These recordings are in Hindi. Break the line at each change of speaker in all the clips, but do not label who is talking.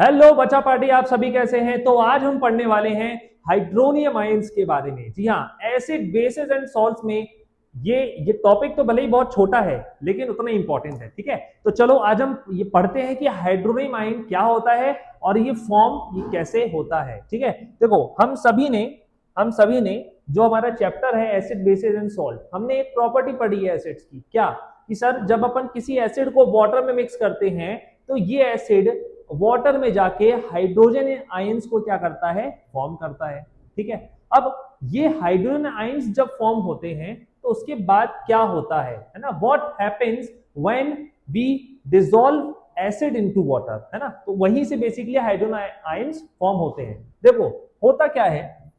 हेलो बच्चा पार्टी, आप सभी कैसे हैं। तो आज हम पढ़ने वाले हैं हाइड्रोनियम आयंस के बारे में। जी हाँ, एसिड बेसिस एंड सॉल्ट्स में ये टॉपिक तो भले ही बहुत छोटा है लेकिन उतना इंपॉर्टेंट है। ठीक है, तो चलो आज हम ये पढ़ते हैं कि हाइड्रोनियम आयन क्या होता है और ये फॉर्म ये कैसे होता है। ठीक है, देखो हम सभी ने जो हमारा चैप्टर है एसिड बेसिस एंड सॉल्ट, हमने एक प्रॉपर्टी पढ़ी है एसिड्स की। क्या कि सर, जब अपन किसी एसिड को वाटर में मिक्स करते हैं तो ये एसिड वाटर में जाके हाइड्रोजन आयंस को क्या करता है, फॉर्म करता है। ठीक है, अब ये हाइड्रोजन आयंस जब फॉर्म होते हैं तो उसके बाद क्या होता है ना, what happens when we dissolve acid into water, है ना। तो वहीं से बेसिकली हाइड्रोजन आयंस फॉर्म होते हैं। देखो होता क्या है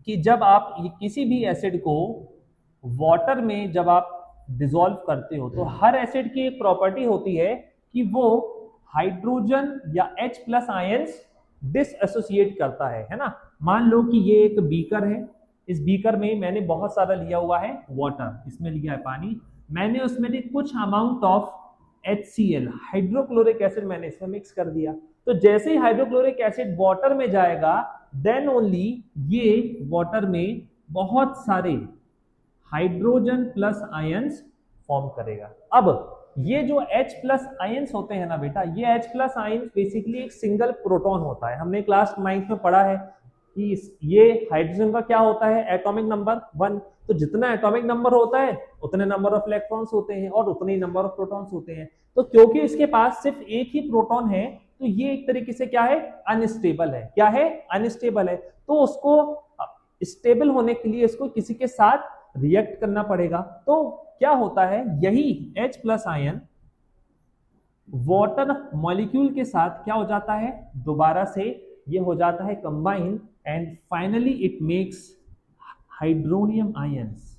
कि जब आप किसी भी एसिड को वाटर में जब आप डिसॉल्व करते हो तो हर एसिड की एक प्रॉपर्टी होती है कि वो हाइड्रोजन या H प्लस आयंस डिसएसोसिएट करता है ना। मान लो कि ये एक बीकर है, इस बीकर में मैंने बहुत सारा लिया हुआ है वाटर, इसमें लिया है पानी, मैंने उसमें भी कुछ amount of HCl hydrochloric acid मैंने इसमें मिक्स कर दिया। तो जैसे ही हाइड्रोक्लोरिक एसिड वाटर में जाएगा देन ओनली ये वाटर में बहुत सारे हाइड्रोजन प्लस आयंस फॉर्म करेगा। अब ये जो H प्लस आयंस होते हैं ना बेटा, ये H प्लस आयंस बेसिकली एक सिंगल प्रोटॉन होता है। हमने क्लास 9 में पढ़ा है कि ये हाइड्रोजन का क्या होता है, एटॉमिक नंबर 1। तो जितना एटॉमिक नंबर होता है उतने नंबर ऑफ इलेक्ट्रॉन्स होते हैं और उतने ही नंबर ऑफ प्रोटॉन्स होते हैं। तो क्योंकि इसके पास सिर्फ एक ही प्रोटॉन है तो ये एक तरीके से क्या है, अनस्टेबल है। क्या है, अनस्टेबल है। तो उसको स्टेबल होने के लिए इसको किसी के साथ रिएक्ट करना पड़ेगा। तो क्या होता है, यही H plus ion water molecule के साथ क्या हो जाता है, दोबारा से ये हो जाता है combine and finally it makes hydronium ions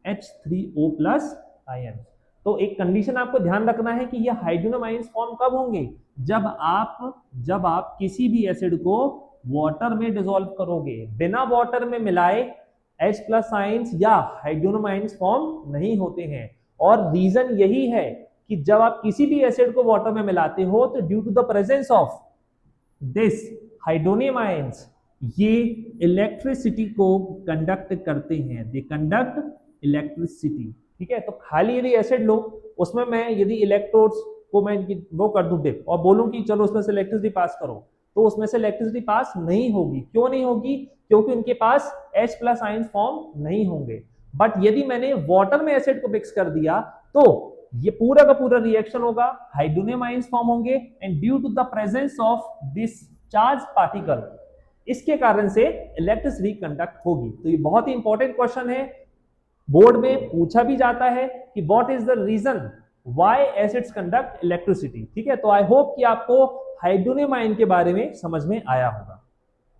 H3O plus ion. तो एक कंडीशन आपको ध्यान रखना है कि ये हाइड्रोनियम आयंस फॉर्म कब होंगे, जब आप किसी भी एसिड को वाटर में डिसॉल्व करोगे, बिना वाटर में मिलाए H प्लस आयंस या हाइड्रोनियम आयंस फॉर्म नहीं होते हैं। और रीजन यही है कि जब आप किसी भी एसिड को वाटर में मिलाते हो तो due to the presence of this hydronium ions ये इलेक्ट्रिसिटी को कंडक्ट करते हैं, दे कंडक्ट इलेक्ट्रिसिटी। ठीक है, तो खाली यदि एसिड लो उसमें मैं यदि इलेक्ट्रोड्स को मैं वो कर दूं डिप और बोलूं कि चलो उसमें से इलेक्ट्रिसिटी पास करो, तो उसमें से इलेक्ट्रिसिटी पास नहीं होगी। क्यों नहीं होगी, क्योंकि उनके पास H प्लस आयंस फॉर्म नहीं होंगे। बट यदि मैंने वाटर में एसिड को मिक्स कर दिया तो ये पूरा का पूरा रिएक्शन होगा, हाइड्रोनियम आयंस फॉर्म होंगे and due to the presence of this charge particle इसके कारण से इलेक्ट्रिसिटी कंडक्ट होगी। तो ये बहुत ही इंपॉर्टेंट क्वेश्चन है, बोर्ड में पूछा भी जाता है कि what is the reason why acids conduct electricity. ठीक है, तो आई होप कि आपको हाइड्रोनियम आयन के बारे में समझ में आया होगा।